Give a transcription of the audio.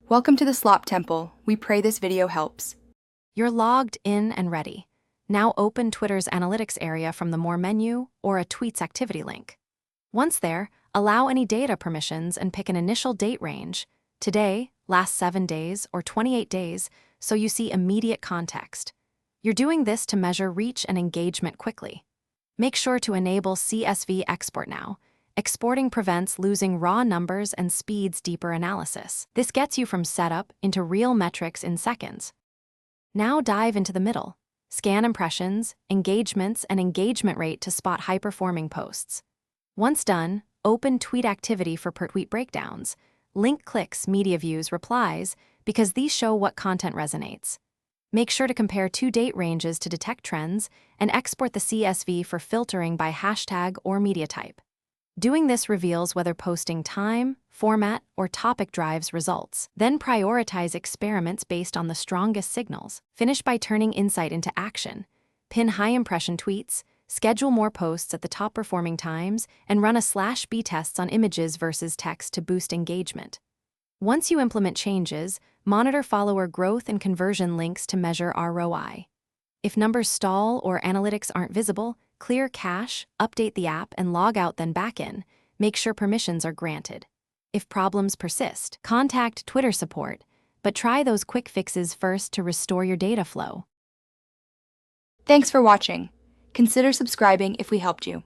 Welcome to the Slop Temple. We pray this video helps. You're logged in and ready. Now open Twitter's analytics area from the More menu or a Tweets activity link. Once there, allow any data permissions and pick an initial date range, today, last 7 days, or 28 days, so you see immediate context. You're doing this to measure reach and engagement quickly. Make sure to enable CSV export now. Exporting prevents losing raw numbers and speeds deeper analysis. This gets you from setup into real metrics in seconds. Now dive into the middle. Scan impressions, engagements, and engagement rate to spot high-performing posts. Once done, open tweet activity for per-tweet breakdowns. Link clicks, media views, replies, because these show what content resonates. Make sure to compare 2 date ranges to detect trends and export the CSV for filtering by hashtag or media type. Doing this reveals whether posting time, format, or topic drives results. Then prioritize experiments based on the strongest signals. Finish by turning insight into action. Pin high-impression tweets, schedule more posts at the top-performing times, and run a /B tests on images versus text to boost engagement. Once you implement changes, monitor follower growth and conversion links to measure ROI. If numbers stall or analytics aren't visible, clear cache, update the app, and log out, then back in. Make sure permissions are granted. If problems persist, contact Twitter support, but try those quick fixes first to restore your data flow. Thanks for watching. Consider subscribing if we helped you.